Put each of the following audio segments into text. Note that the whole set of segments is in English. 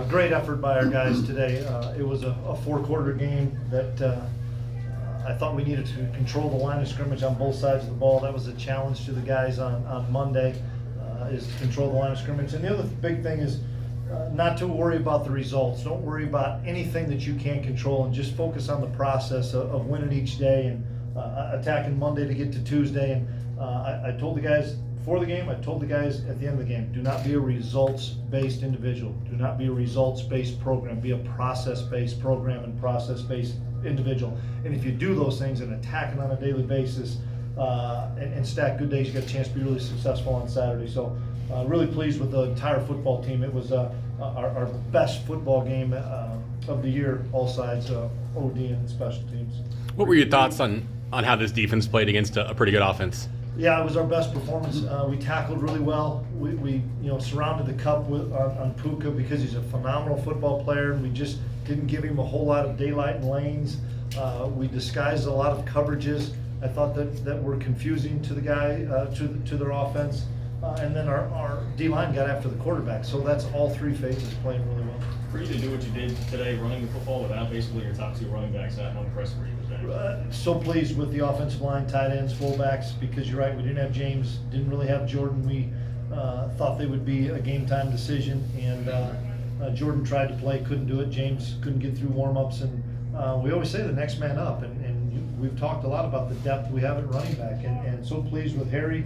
Great effort by our guys today. It was a four-quarter game that I thought we needed to control the line of scrimmage on both sides of the ball. That was a challenge to the guys on Monday, is to control the line of scrimmage. And the other big thing is not to worry about the results. Don't worry about anything that you can't control, and just focus on the process of winning each day and attacking Monday to get to Tuesday. And I told the guys before the game, I told the guys at the end of the game, do not be a results-based individual. Do not be a results-based program. Be a process-based program and process-based individual. And if you do those things and attack it on a daily basis and stack good days, you got a chance to be really successful on Saturday. So really pleased with the entire football team. It was our best football game of the year, all sides, OD and special teams. What were your thoughts on how this defense played against a pretty good offense? Yeah, it was our best performance. We tackled really well. We surrounded the cup on Puka because he's a phenomenal football player, and we just didn't give him a whole lot of daylight and lanes. We disguised a lot of coverages. I thought that were confusing to the guy, to their offense. And then our D-line got after the quarterback. So that's all three phases playing really well. For you to do what you did today, running the football without basically your top two running backs, how impressive were you with that? So pleased with the offensive line, tight ends, fullbacks, because you're right, we didn't have James, didn't really have Jordan. We thought they would be a game-time decision, and Jordan tried to play, couldn't do it. James couldn't get through warm-ups, and we always say the next man up, and we've talked a lot about the depth we have at running back, and so pleased with Harry,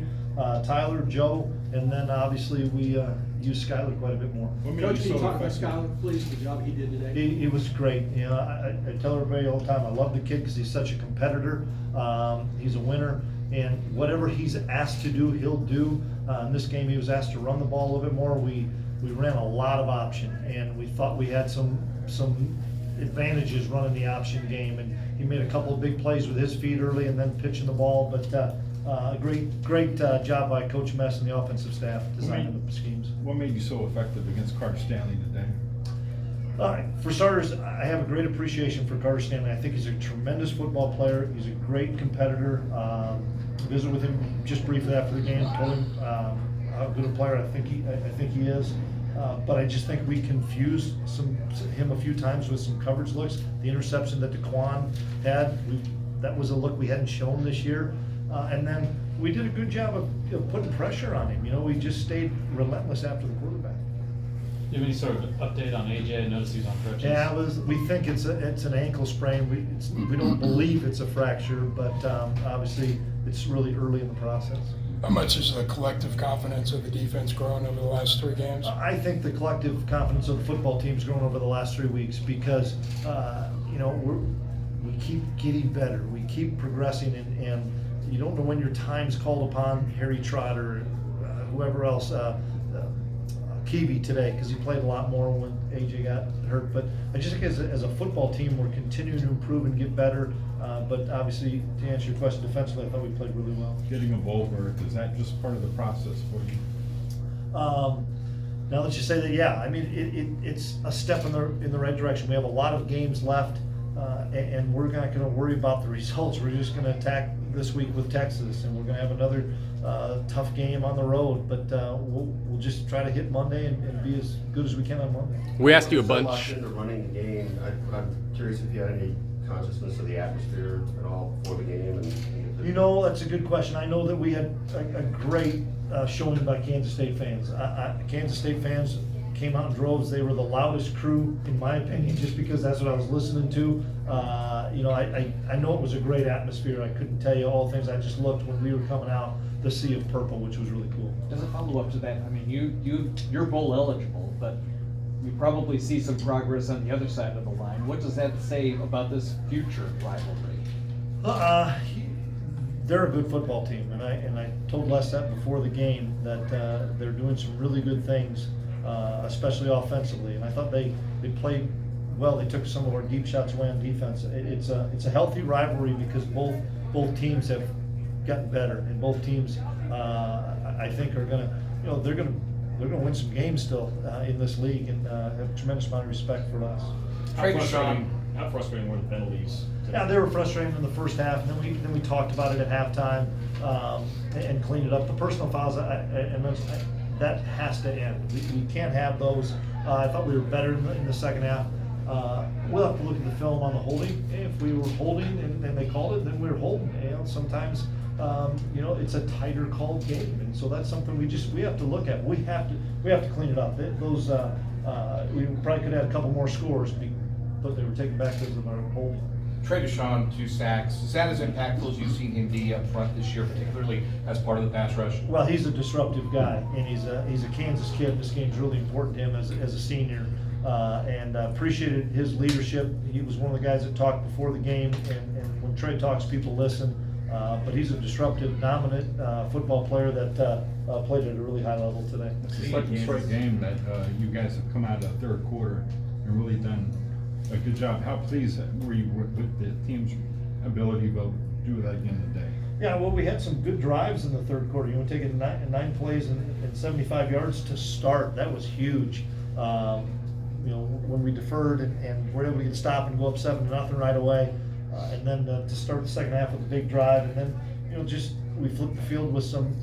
Tyler, Joe, and then obviously we use Skyler quite a bit more. Coach, can you talk about Skyler, please, the job he did today? He was great. I tell everybody all the time, I love the kid because he's such a competitor. He's a winner, and whatever he's asked to do, he'll do. In this game, he was asked to run the ball a little bit more. We ran a lot of option, and we thought we had some advantages running the option game, and he made a couple of big plays with his feet early and then pitching the ball, but great job by Coach Mess and the offensive staff designing the schemes. What made you so effective against Carter Stanley today? For starters, I have a great appreciation for Carter Stanley. I think he's a tremendous football player. He's a great competitor. Visited with him just briefly after the game, told him how good a player I think he is. But I just think we confused him a few times with some coverage looks. The interception that DeQuan had, that was a look we hadn't shown this year. And then we did a good job of putting pressure on him. We just stayed relentless after the quarterback. Do you have any sort of update on AJ? I noticed he's on crutches. Yeah, we think it's an ankle sprain. We don't believe it's a fracture, but obviously it's really early in the process. How much is the collective confidence of the defense grown over the last 3 games? I think the collective confidence of the football team's grown over the last 3 weeks because we keep getting better. We keep progressing, and you don't know when your time's called upon. Harry Trotter, whoever else, Kiwi today, because he played a lot more when AJ got hurt. But I just think as a football team, we're continuing to improve and get better. But obviously, to answer your question defensively, I thought we played really well. Getting him over, is that just part of the process for you? Now that you say that, yeah, I mean it's a step in the right direction. We have a lot of games left, and we're not going to worry about the results. We're just going to attack this week with Texas, and we're going to have another tough game on the road. But we'll just try to hit Monday and be as good as we can on Monday. We asked you a Locked bunch. into running the game. I'm curious if you had any consciousness of the atmosphere at all before the game. And that's a good question. I know that we had a great showing by Kansas State fans. Kansas State fans came out in droves. They were the loudest crew, in my opinion, just because that's what I was listening to. I know it was a great atmosphere. I couldn't tell you all the things. I just looked when we were coming out, the sea of purple, which was really cool. As a follow-up to that, I mean, you're bowl eligible, but we probably see some progress on the other side of the line. What does that say about this future rivalry? They're a good football team, and I told Les that before the game that they're doing some really good things, especially offensively. And I thought they played well. They took some of our deep shots away on defense. It's a healthy rivalry because both teams have gotten better, and both teams I think are they're gonna they're gonna win some games still in this league and have a tremendous amount of respect for us. How frustrating were the penalties today? Yeah, they were frustrating in the first half, and then we talked about it at halftime and cleaned it up. The personal fouls, that has to end. We can't have those. I thought we were better in the second half. We'll have to look at the film on the holding. If we were holding and they called it, then we were holding. Sometimes it's a tighter called game, and so that's something we have to look at. We have to clean it up. Those we probably could have had a couple more scores, but they were taken back because of our holding. Trey Deshawn, 2 sacks. Is that as impactful as you've seen him be up front this year, particularly as part of the pass rush? Well, he's a disruptive guy, and he's a Kansas kid. This game's really important to him as a senior, and appreciated his leadership. He was one of the guys that talked before the game, and when Trey talks, people listen. But he's a disruptive, dominant football player that played at a really high level today. It's the second straight game that you guys have come out of the third quarter and really done a good job. How pleased were you with the team's ability to do that again today? Yeah, well, we had some good drives in the third quarter. Taking nine plays and 75 yards to start. That was huge. When we deferred and were able to get a stop and go up 7-0 right away. And then to start the second half with a big drive, and then we flipped the field with some.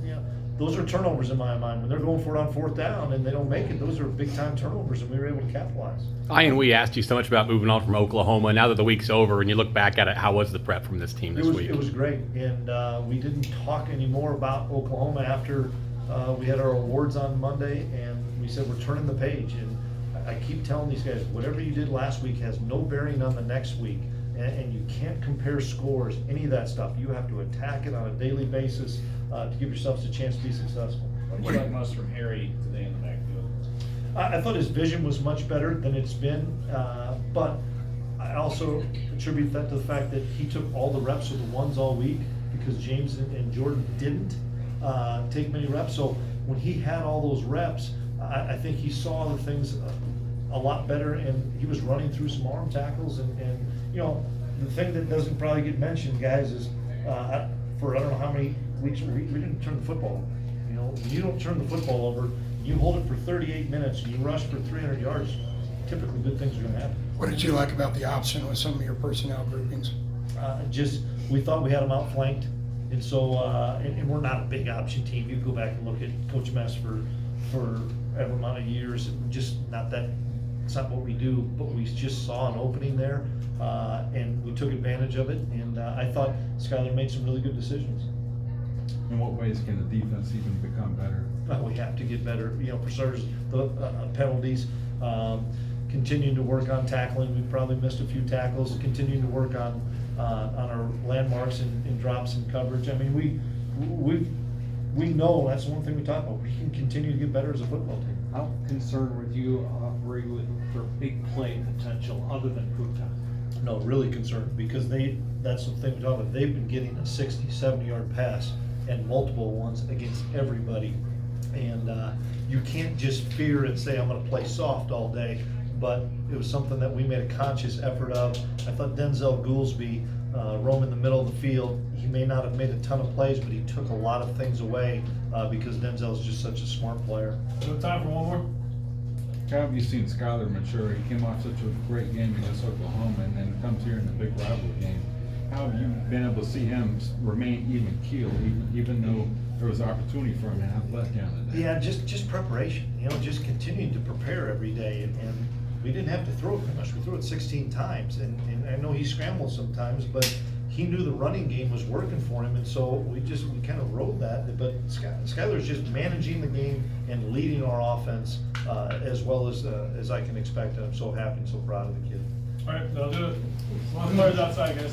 Those are turnovers in my mind. When they're going for it on 4th down and they don't make it, those are big time turnovers, and we were able to capitalize. Ian, we asked you so much about moving on from Oklahoma. Now that the week's over and you look back at it, how was the prep from this team this week? It was great, and we didn't talk anymore about Oklahoma after we had our awards on Monday, and we said we're turning the page. And I keep telling these guys, whatever you did last week has no bearing on the next week. And you can't compare scores, any of that stuff. You have to attack it on a daily basis to give yourselves a chance to be successful. What did you like most from Harry today in the backfield? I thought his vision was much better than it's been, but I also attribute that to the fact that he took all the reps with the ones all week because James and Jordan didn't take many reps. So when he had all those reps, I think he saw the things a lot better, and he was running through some arm tackles and the thing that doesn't probably get mentioned, guys, is for I don't know how many weeks we didn't turn the football over. When you don't turn the football over, you hold it for 38 minutes and you rush for 300 yards, typically good things are going to happen. What did you like about the option with some of your personnel groupings? We thought we had them outflanked, and so and we're not a big option team. You go back and look at Coach Mess for every amount of years, just not that. It's not what we do, but we just saw an opening there, and we took advantage of it. And I thought Skyler made some really good decisions. In what ways can the defense even become better? We have to get better. For starters, the penalties, continuing to work on tackling. We probably missed a few tackles. Continuing to work on our landmarks and drops and coverage. I mean, we know that's one thing we talk about. We can continue to get better as a football team. How concerned were you for big play potential other than Puka? No, really concerned, because that's the thing we talk about. They've been getting a 60, 70-yard pass and multiple ones against everybody. And you can't just fear and say, I'm going to play soft all day. But it was something that we made a conscious effort of. I thought Denzel Goolsby roaming the middle of the field, he may not have made a ton of plays, but he took a lot of things away because Denzel's just such a smart player. We have time for one more? How have you seen Skyler mature? He came off such a great game against Oklahoma and then comes here in a big rivalry game. How have you been able to see him remain even keeled, even though there was opportunity for him to have letdown today? Yeah, just preparation, just continuing to prepare every day. And we didn't have to throw it very much. We threw it 16 times. And I know he scrambled sometimes, but he knew the running game was working for him, and so we kind of rode that. But Skyler's just managing the game and leading our offense as well as I can expect. And I'm so happy and so proud of the kid. All right, that'll do it. One more outside, guys.